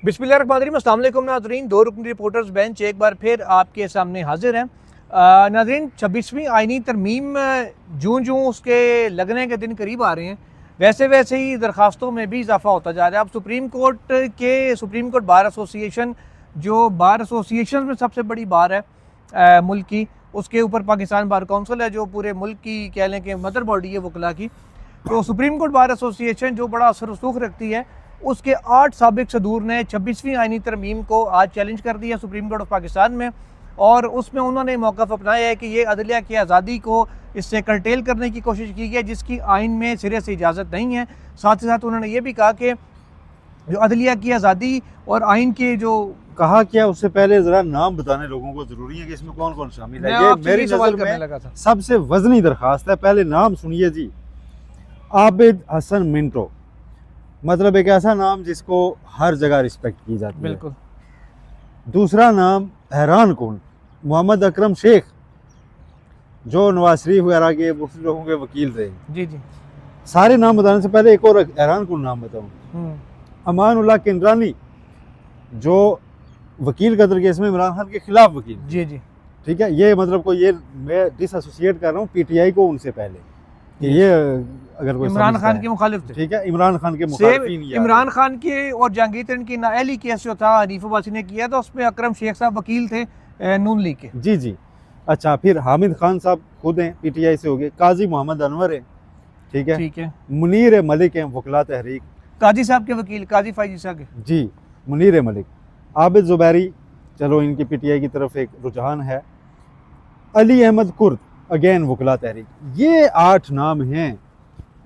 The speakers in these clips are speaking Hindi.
बिस्मिल्लाहिर्रहमानिर्रहीम, अस्सलाम वालेकुम नाज़रीन। दो रुकनी रिपोर्टर्स बेंच एक बार फिर आपके सामने हाजिर हैं। नाज़रीन, 26वीं आइनी तरमीम जूँ जूँ उसके लगने के दिन करीब आ रहे हैं, वैसे वैसे ही दरख्वास्तों में भी इजाफा होता जा रहा है। अब सुप्रीम कोर्ट बार एसोसिएशन, जो बार एसोसिएशन में सबसे बड़ी बार है मुल्क की, उसके ऊपर पाकिस्तान बार काउंसिल है जो पूरे मुल्क की कह लें कि मदर बॉडी है वकला की। तो सुप्रीम कोर्ट बार एसोसिएशन जो बड़ा असर रसूख रखती है, उसके 8 साबिक सदूर ने 26वीं आइनी तरमीम को आज चैलेंज कर दिया सुप्रीम कोर्ट ऑफ पाकिस्तान में, और उसमें उन्होंने मौक़िफ़ अपनाया है कि ये अदलिया की आज़ादी को इससे कर्टेल करने की कोशिश की गई, जिसकी आइन में सिरे से इजाज़त नहीं है। साथ ही साथ उन्होंने ये भी कहा कि जो अदलिया की आज़ादी और आइन के जो कहा क्या, उससे पहले जरा नाम बताने लोगों को जरूरी है कि इसमें कौन कौन शामिल है। ये मेरी नजर में सबसे वजनी दरखास्त है। पहले नाम सुनिए जी, आबिद हसन मिंटो, मतलब एक ऐसा नाम जिसको हर जगह रिस्पेक्ट की जाती है। बिल्कुल। दूसरा नाम हैरान कुन मोहम्मद अकरम शेख, जो नवाज शरीफ वगैरह के मुख्तलिफ लोगों के वकील थे। जी जी। सारे नाम बताने से पहले एक और हैरान कुन नाम बताऊँ, अमानुल्लाह किंद्रानी, जो वकील कत्ल केस में इमरान खान के खिलाफ वकील। जी जी। ठीक है, ये मतलब को ये मैं डिसएसोसिएट कर रहा हूँ पीटीआई को उनसे पहले, कि ये अगर कोई इमरान खान के मुखालिफ थे। ठीक है, इमरान खान के मुखालिफिन, इमरान खान के और जहांगीर तरीन की नाअहली केस जो था हनीफ अब्बासी ने किया था, उसमें अकरम शेख साहब वकील थे नून लीग के। जी जी। अच्छा, फिर हामिद खान साहब खुद हैं, पीटीआई से हो गए। काजी मोहम्मद अनवर है, ठीक है, ठीक है। मुनीर मलिक हैं, वकला तहरीक, काजी साहब के वकील, काजी फैजी साहब के। जी, मुनीर मलिक। आबिद जुबैरी, चलो इनकी पीटीआई की तरफ एक रुझान है। अली अहमद कुर्द, अगेन वकला तहरीक। ये 8 नाम हैं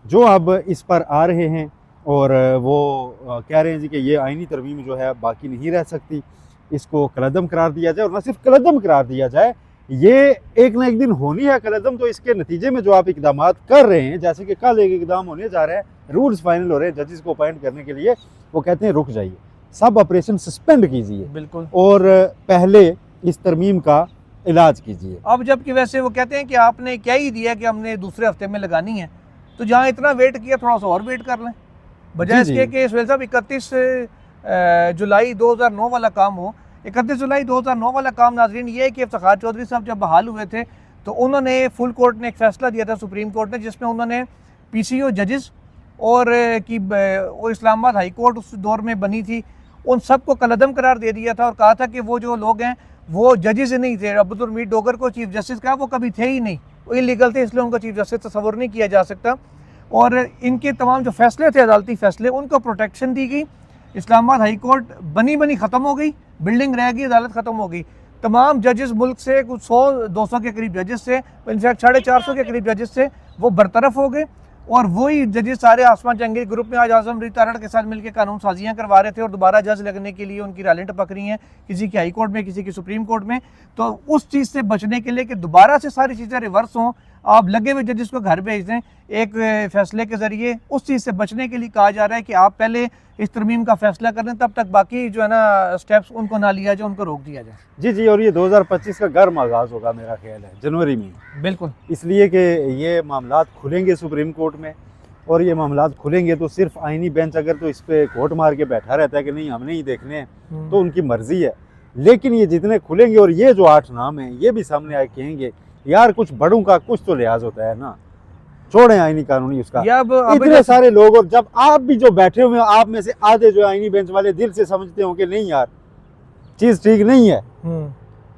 जो अब इस पर आ रहे हैं, और वो कह रहे हैं जी कि ये आइनी तरमीम जो है बाकी नहीं रह सकती, इसको कलदम करार दिया जाए। और न सिर्फ कलदम करार दिया जाए, ये एक ना एक दिन होनी है कलदम। तो इसके नतीजे में जो आप इकदाम कर रहे हैं, जैसे कि कल एक इकदाम होने जा रहा है, रूल्स फाइनल हो रहे हैं जजेस को अपॉइंट करने के लिए, वो कहते हैं रुक जाइए, सब ऑपरेशन सस्पेंड कीजिए, बिल्कुल, और पहले इस तरमीम का इलाज कीजिए। अब जबकि वैसे वो कहते हैं कि आपने क्या ही दिया कि हमने दूसरे हफ्ते में लगानी है, तो जहाँ इतना वेट किया थोड़ा सा और वेट कर लें, बजाय इसके कि सुहेल साहब 31 जुलाई 2009 वाला काम हो। 31 जुलाई 2009 वाला काम नाजरीन ये है कि इफ्तिखार चौधरी साहब जब बहाल हुए थे, तो उन्होंने फुल कोर्ट ने एक फ़ैसला दिया था सुप्रीम कोर्ट ने, जिसमें उन्होंने पीसीओ जजेस और इस्लामाबाद हाई कोर्ट उस दौर में बनी थी, उन सबको कलअदम करार दे दिया था, और कहा था कि वो जो लोग हैं वो जजेस नहीं थे। अब्दुल हमीद डोगर को चीफ जस्टिस कहा, वो कभी थे ही नहीं, वो इलीगल थे, इसलिए उनको चीफ जस्टिस तस्वर नहीं किया जा सकता। और इनके तमाम जो फैसले थे, अदालती फैसले, उनको प्रोटेक्शन दी गई। इस्लामाबाद हाई कोर्ट बनी ख़त्म हो गई, बिल्डिंग रह गई, अदालत ख़त्म हो गई। तमाम जजेस मुल्क से कुछ 100-200 के करीब जजेस थे, इनफैक्ट 450 के करीब जजेस थे, वो बरतरफ हो गए, और वही जजेस सारे आसमान जहांगीर ग्रुप में आज आजम रितारड़ के साथ मिलकर कानून साजियाँ करवा रहे थे, और दोबारा जज लगने के लिए उनकी रैलें टपक रही हैं, किसी की हाई कोर्ट में, किसी की सुप्रीम कोर्ट में। तो उस चीज़ से बचने के लिए कि दोबारा से सारी चीज़ें रिवर्स हों, आप लगे हुए जजेस को घर भेज दें एक फैसले के ज़रिए। उस चीज़ से बचने के लिए कहा जा रहा है कि आप पहले इस तरमीम का फैसला कर लें, तब तक बाकी जो है ना स्टेप्स उनको ना लिया जाए, उनको रोक दिया जाए। जी जी। और ये 2025 का गर्म आगाज़ होगा मेरा ख्याल है, जनवरी में। बिल्कुल, इसलिए कि ये मामलात खुलेंगे सुप्रीम कोर्ट में, और ये मामलात खुलेंगे तो सिर्फ आइनी बेंच अगर तो इस पर कोर्ट मार के बैठा रहता है कि नहीं हमने ही देखने हैं, तो उनकी मर्जी है। लेकिन ये जितने खुलेंगे, और ये जो 8 नाम हैं, ये भी सामने आए कहेंगे यार कुछ बड़ों का कुछ तो लिहाज होता है ना, छोड़ें आइनी कानूनी उसका। इतने सारे लोग, और जब आप भी जो बैठे हुए हो, आप में से आधे जो आइनी बेंच वाले दिल से समझते हो कि नहीं यार चीज़ ठीक नहीं है।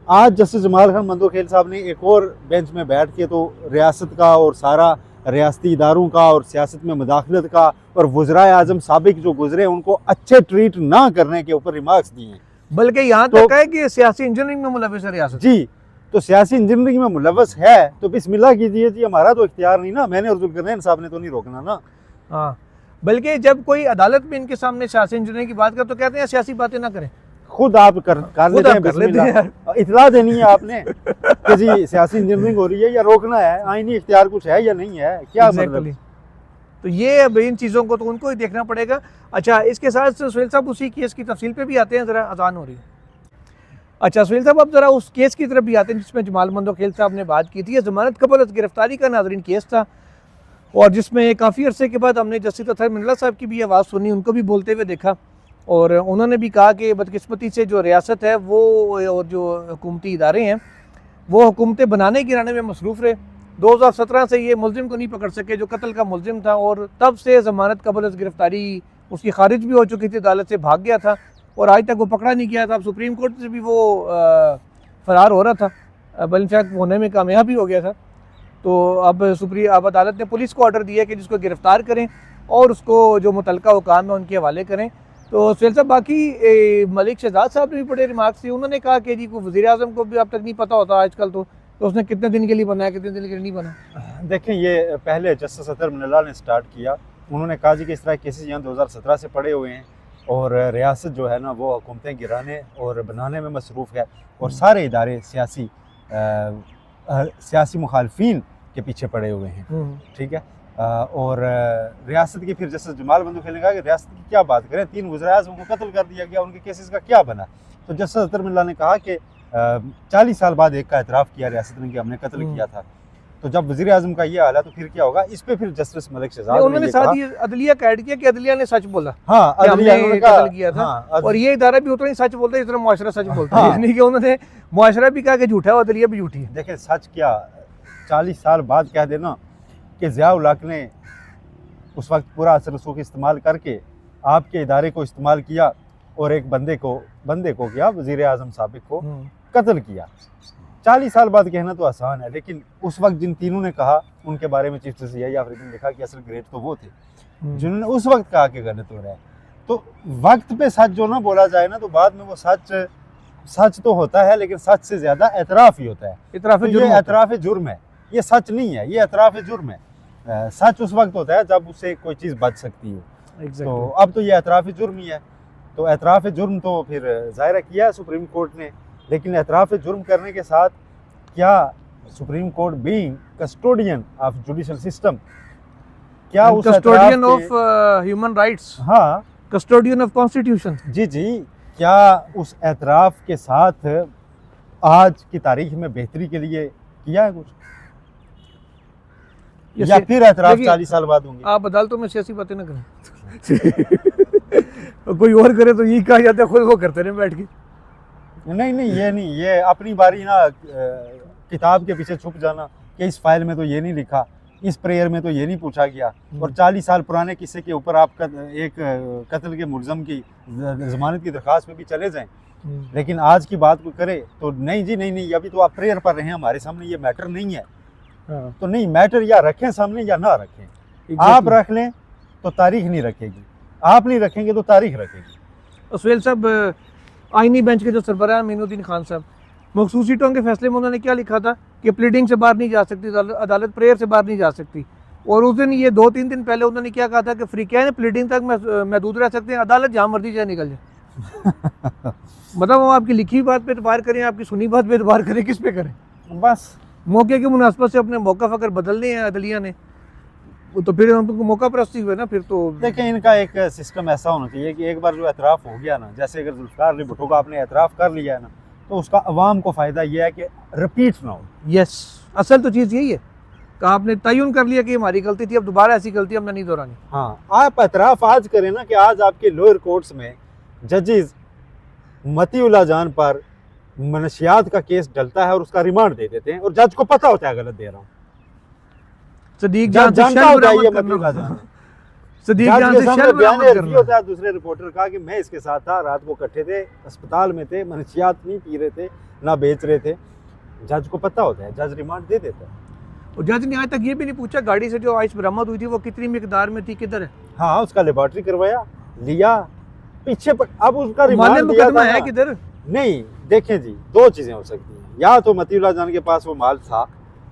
आज जस्टिस जमाल खान मंदोखेल साहब ने एक और बेंच में बैठ के तो रियासत का और सारा रियासती इदारों का और सियासत में मुदाखलत का, और वज़राए आज़म साबिक जो गुजरे उनको अच्छे ट्रीट ना करने के ऊपर रिमार्क्स दिए हैं, बल्कि यहाँ तक है कि सियासी इंजीनियरिंग में मुलव्वस है रियासत। जी, तो सियासी इंजीनियरिंग में मुलव्वस है तो बिस्मिल्लाह कीजिए जी, हमारा तो इख्तियार नहीं ना, मैंने और जुल्करनैन साहब ने तो नहीं रोकना ना। हाँ, बल्कि जब कोई अदालत में इनके सामने सियासी इंजीनियरिंग की बात कर तो कहते हैं सियासी बातें ना करें, खुद आप कर लेते हैं, बिस्मिल्लाह इतला देनी है आपने कि जी सियासी इंजीनियरिंग हो रही है, या रोकना है, आईनी इख्तियार कुछ है या नहीं है, क्या मतलब। तो ये अब इन चीज़ों को तो उनको ही देखना पड़ेगा। अच्छा, इसके साथ सुहेल साहब उसी केस की तफसील पे भी आते हैं, ज़रा अजान हो रही है। अच्छा सुहेल साहब, अब ज़रा उस केस की तरफ भी आते हैं जिसमें जमाल मंदोखेल साहब ने बात की थी। ये ज़मानत कबल गिरफ्तारी का नाज़रीन केस था, और जिसमें काफ़ी अरसे के बाद हमने जस्टिस अतहर मिनल्ला साहब की भी आवाज़ सुनी, उनको भी बोलते हुए देखा। और उन्होंने भी कहा कि बदकिस्मती से जो रियासत है वो और जो हुकूमती इदारे हैं वो हुकूमतें बनाने गिराने में मसरूफ़ रहे। 2017 से ये मुलजिम को नहीं पकड़ सके जो कत्ल का मुलजिम था, और तब से ज़मानत कबल गिरफ्तारी उसकी खारिज भी हो चुकी थी, अदालत से भाग गया था और आज तक वो पकड़ा नहीं गया था। अब सुप्रीम कोर्ट से भी वो फ़रार हो रहा था, बल इनफैक्ट होने में कामयाब भी हो गया था। तो अब अदालत ने पुलिस को ऑर्डर दिया कि जिसको गिरफ़्तार करें और उसको जो मुतलका हुकाम है उनके हवाले करें। तो सुहेल साहब, बाकी मलिक शहजाद साहब ने भी बड़े रिमार्क्स दिए। उन्होंने कहा कि जी को वज़ीर आज़म को भी अब तक नहीं पता होता आजकल तो उसने कितने दिन के लिए बनाया, कितने दिन के लिए नहीं बना। देखें, ये पहले जस्टिस अतर मिनल्ला ने स्टार्ट किया। उन्होंने कहा जी कि इस तरह केसेस यहाँ 2017 से पड़े हुए हैं और रियासत जो है ना वो हुकूमतें गिराने और बनाने में मसरूफ़ है और सारे इदारे सियासी मुखालफिन के पीछे पड़े हुए हैं। ठीक है। और रियासत की फिर जस्टिस जमाल बंदूखेल ने कहा कि रियासत की क्या बात करें, 3 वज़ीर-ए-आज़म को कत्ल कर दिया गया, उनके केसेस का क्या बना। तो जस्टिस अतर मिनल्ला ने कहा कि 40 साल बाद एक का एतराफ़ किया रियासत ने कि हमने कत्ल किया था। तो जब वज़ीर आज़म का ये हाल है तो फिर क्या होगा। इस पे फिर जस्टिस मलिक शहजाद उन्होंने साथ ही अदलिया का ऐड किया कि अदलिया ने सच बोला। हाँ, अदलिया ने कत्ल किया था। हाँ, और ये इदारा भी उतना ही सच बोलता है जितना मुआशरा सच बोलता है। यानी कि उन्होंने मुआशरा भी कहा कि झूठा है और अदलिया भी झूठी है। देखिए, सच क्या 40 साल बाद कह देना कि ज़िया-उल हक ने उस वक्त पूरा असर रसूख इस्तेमाल करके आपके इदारे को इस्तेमाल किया और एक बंदे को क्या वज़ीर आज़म साबिक को कत्ल किया। 40 साल बाद कहना तो आसान है, लेकिन उस वक्त जिन तीनों ने कहा उनके बारे में चीफ जस्टिस यही आफरीदी ने लिखा कि असल ग्रेट तो वो थे जिन्होंने उस वक्त कहा कि गलत हो रहा है। तो वक्त पे सच जो ना बोला जाए ना तो बाद में वो सच तो होता है, लेकिन सच से ज्यादा एतराफ़ ही होता है। एतराफ़ जुर्म है, ये सच नहीं है, ये एतराफ़ जुर्म है। सच उस वक्त होता है जब उससे कोई चीज़ बच सकती है। तो अब तो ये एतराफ़ जुर्म ही है। तो एतराफ़ जुर्म तो फिर ज़ाहिर किया है सुप्रीम कोर्ट ने, लेकिन एतराफ़ जुर्म करने के साथ क्या supreme court being custodian of judicial system, क्या उस कस्टोडियन ऑफ ह्यूमन राइट्स, हाँ, कस्टोडियन ऑफ कॉन्स्टिट्यूशन, जी, क्या उस एतराफ़ के साथ आज की तारीख में बेहतरी के लिए किया है कुछ, या फिर एतराफ़ 40 साल बाद होंगे। आप अदालतों में सियासी बातें ना करें। कोई और करे तो ये कहा जाता है खुद वो करते रहे बैठ के। नहीं, ये अपनी बारी ना किताब के पीछे छुप जाना कि इस फाइल में तो ये नहीं लिखा, इस प्रेयर में तो ये नहीं पूछा गया, और 40 साल पुराने किस्से के ऊपर आप एक कत्ल के मुलज़म की ज़मानत की दरख्वास्त पे भी चले जाएं, लेकिन आज की बात को करे तो नहीं जी, नहीं, अभी तो आप प्रेयर पढ़ रहे हैं, हमारे सामने ये मैटर नहीं है। तो नहीं, मैटर या रखें सामने या ना रखें। आप रख लें तो तारीख नहीं रखेगी, आप नहीं रखेंगे तो तारीख रखेगी। सुहेल साहब, आईनी बेंच के जो सरबराह मीनुद्दीन खान साहब, मखसूस सीटों के फैसले में उन्होंने क्या लिखा था कि प्लीडिंग से बाहर नहीं जा सकती, अदालत प्रेयर से बाहर नहीं जा सकती। और उस दिन ये 2-3 दिन पहले उन्होंने क्या कहा था कि फ्रीकैन प्लीडिंग तक महदूद रह सकते हैं, अदालत जहाँ मर्जी चाहे निकल जाए। मतलब हम आपकी लिखी बात पे एतबार करें, आपकी सुनी बात पे एतबार करें, किस पे करें? बस मौके की मुनासबत से अपने मौका फ़कर बदलने हैं अदलिया ने, तो फिर उनको मौका परस्ती हुए ना। फिर तो देखिए, इनका एक सिस्टम ऐसा होना चाहिए कि एक बार जो एतराफ़ हो गया ना, जैसे अगर जुल्फ़िकार अली भुट्टो का आपने एतराफ़ कर लिया है ना, तो उसका अवाम को फ़ायदा ये है कि रिपीट ना हो। यस, असल तो चीज़ यही है कि आपने तयन कर लिया कि हमारी गलती थी, अब दोबारा ऐसी गलती हमने नहीं दोहरानी। हाँ, आप एतराफ़ आज करें ना कि आज आपके लोअर कोर्ट्स में जजेस मतीउल्लाह जान पर मनशियात का केस डलता है और उसका रिमांड दे देते हैं और जज को पता होता है गलत दे रहा हूँ। सदीक जान से जानता होता है ये मतीउल्लाह जान, सदीक जान से शर्म बरामद करना होता है। दूसरे रिपोर्टर कहा कि मैं इसके साथ था, रात को इकट्ठे थे, अस्पताल में थे, मनशियात नहीं पी रहे थे ना बेच रहे थे। जज को पता होता है, जज रिमांड दे देता है। और जज ने आज तक ये भी नहीं पूछा गाड़ी से जो आइस बरामद हुई थी वो कितनी मिकदार में थी, किधर है। हाँ, उसका लेबॉर्ट्री करवाया, लिया, पीछे अब उसका रिमांड दिया है किधर। नहीं, देखें जी, 2 चीजें हो सकती हैं, या तो मतीउल्लाह जान के पास वो माल था,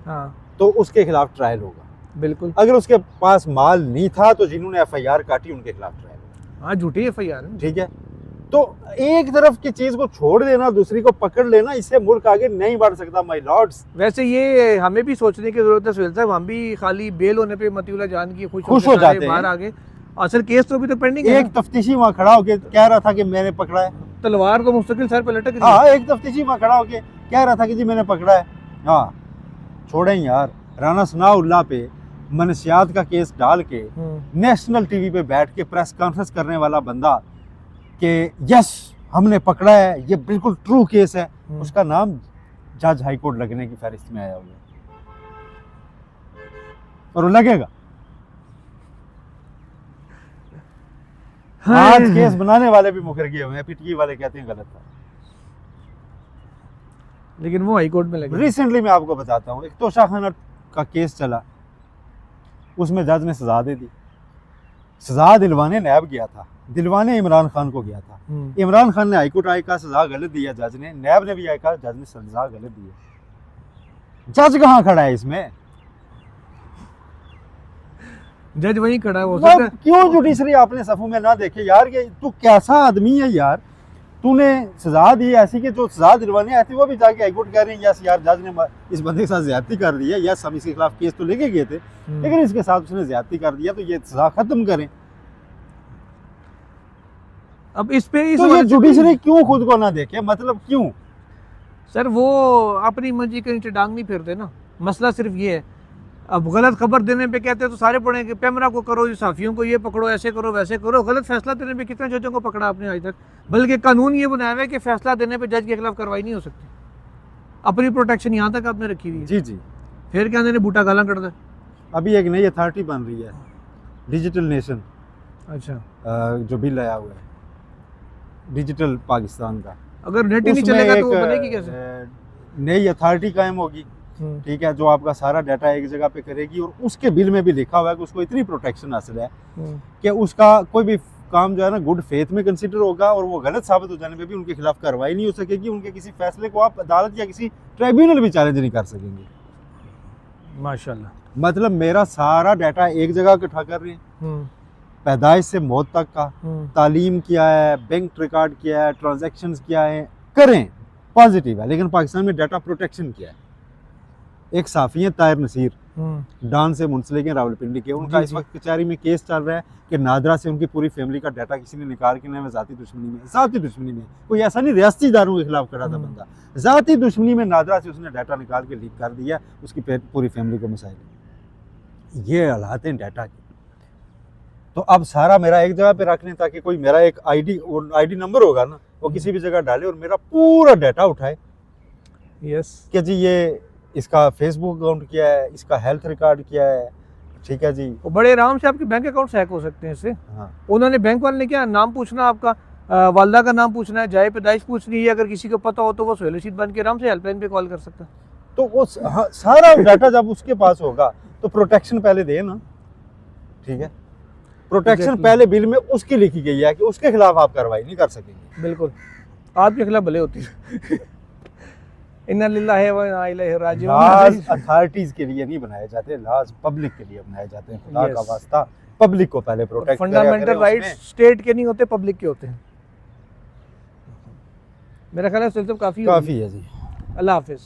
हाँ, तो उसके खिलाफ ट्रायल होगा। बिल्कुल। अगर उसके पास माल नहीं था तो जिन्होंने FIR काटी उनके खिलाफ ट्रायल होगा। हाँ, झूठी FIR, ठीक है। तो एक तरफ की चीज को छोड़ देना, दूसरी को पकड़ लेना, इससे मुल्क आगे नहीं बढ़ सकता माय लॉर्ड्स। वैसे ये हमें भी सोचने की जरूरत है सुहेल साहब, हम भी खाली बेल होने पे मतीउल्लाह जान की खुश हो जाते हैं, बाहर आगे, असल केस तो अभी तक पेंडिंग है। एक तफ्तीशी वहाँ खड़ा होके कह रहा था कि मैंने पकड़ा है, तलवार तो मुस्तकिल सर पे लटक रही है। हाँ, एक तफ्तीशी वहाँ खड़ा होके कह रहा था कि जी मैंने पकड़ा है। हाँ, छोड़ें यार, राना सनाउल्लाह पे मनशियात का केस डाल के नेशनल टीवी पे बैठ के प्रेस कॉन्फ्रेंस करने वाला बंदा कि यस हमने पकड़ा है, ये बिल्कुल ट्रू केस है, उसका नाम जज हाई कोर्ट लगने की फहरिस्त में आया हुआ है और वो लगेगा। आज केस बनाने वाले भी मुकर गए हुए हैं, पिटकी वाले कहते हैं गलत था, लेकिन वो हाई कोर्ट में लगे। रिसेंटली मैं आपको बताता हूँ, एक तोशा खाना का केस चला, उसमें जज ने सजा दे दी। सजा दिलवाने नैब गया था, दिलवाने इमरान खान को गया था। इमरान खान ने हाईकोर्ट आए कहा सजा गलत दिया जज ने, नैब ने भी आए कहा जज ने सजा गलत दी है। जज कहाँ खड़ा है इसमें? जज वहीं खड़ा है। वो क्यों जुडिशरी आपने सफू में ना देखे यार? ये तू कैसा आदमी है यार? तूने सजा दी ऐसी कि जो सजा दिलवाने आती, वो भी जाके हाईकोर्ट कह रहे हैं यस यार जज ने इस बंदे के साथ ज्यादती कर दी है, यस हम इसके खिलाफ केस तो लेके गए थे लेकिन इसके साथ उसने ज्यादती कर दिया, तो ये सजा खत्म करें। अब इस पे तो ये जुडिशरी क्यों खुद को ना देखे? मतलब क्यों? सर वो अपनी मर्जी के नीचे डांग नहीं फिरते ना, मसला सिर्फ ये है। अब गलत खबर देने पे कहते हैं तो सारे पढ़ेंगे, पैमरा को करो, साफियों को ये पकड़ो, ऐसे करो वैसे करो। गलत फैसला देने पे कितने जजों को पकड़ा आपने आज तक? बल्कि कानून ये बनाया हुआ है कि फैसला देने पे जज के खिलाफ कार्रवाई नहीं हो सकती। अपनी प्रोटेक्शन यहाँ तक आपने रखी हुई है। जी जी। फिर क्या ने बूटा गाला कर दे। अभी एक नई अथॉरिटी बन रही है, डिजिटल नेशन, अच्छा, जो बिल आया हुआ है डिजिटल पाकिस्तान का। अगर नेट ही नहीं चलेगा तो वो बनेगी कैसे? नई अथॉरिटी कायम होगी, ठीक है, जो आपका सारा डाटा एक जगह पे करेगी, और उसके बिल में भी लिखा हुआ है कि उसको इतनी प्रोटेक्शन हासिल है कि उसका कोई भी काम जो है ना गुड फेथ में कंसिडर होगा, और वो गलत साबित हो जाने पे भी उनके खिलाफ कार्रवाई नहीं हो सकेगी। उनके किसी फैसले को आप अदालत या किसी ट्राइब्यूनल भी चैलेंज नहीं कर सकेंगे। माशाल्लाह। मतलब मेरा सारा डाटा एक जगह इकट्ठा कर रहे हैं, पैदाइश से मौत तक का, तालीम किया है, बैंक रिकॉर्ड किया है, ट्रांजैक्शंस किया है, करें पॉजिटिव है। लेकिन पाकिस्तान में डाटा प्रोटेक्शन किया है। एक साफ़ी हैं ताहिर नसीर, डान से मुंसलिक हैं, रावलपिंडी के, उनका इस वक्त कचहरी में केस चल रहा है कि नादरा से उनकी पूरी फैमिली का डाटा किसी ने निकाल के ना ज़ाती दुश्मनी में, कोई ऐसा नहीं रियासती इदारों के खिलाफ खड़ा था बंदा, ज़ाती दुश्मनी में नादरा से उसने डाटा निकाल के लीक कर दिया, उसकी पूरी फैमिली को मसाइल। ये हालात हैं डाटा के। तो अब सारा मेरा एक जगह पे रख लें ताकि कोई मेरा एक आईडी नंबर होगा ना, वो किसी भी जगह डाले और मेरा पूरा डाटा उठाए। यस कि जी ये इसका फेसबुक अकाउंट क्या है, इसका हेल्थ रिकॉर्ड क्या है, ठीक है जी। वो बड़े आराम से आपके बैंक अकाउंट हैक हो सकते हैं इससे। हाँ। उन्होंने बैंक वाले ने क्या नाम पूछना, आपका वालदा का नाम पूछना है, जाए पैदाइश पूछनी है। अगर किसी को पता हो तो वो सोहेल रशीद बन के आराम से हेल्पलाइन पे कॉल कर सकता है। तो वो सारा डाटा जब उसके पास होगा तो प्रोटेक्शन पहले दे ना, ठीक है। प्रोटेक्शन पहले बिल में उसकी लिखी गई है कि उसके खिलाफ आप कार्रवाई नहीं कर सकेंगे। बिल्कुल, आपके खिलाफ भले होती है। इन्ना लिल्लाहि व इन्ना इलैहि राजिऊन। लॉज अथॉरिटीज के लिए नहीं बनाए जाते, लॉज पब्लिक के लिए बनाए जाते हैं। खुदा का वास्ता पब्लिक को पहले प्रोटेक्ट करें। फंडामेंटल राइट्स स्टेट के नहीं होते, पब्लिक के होते हैं। मेरा ख्याल है काफी है जी। अल्लाह हाफिज।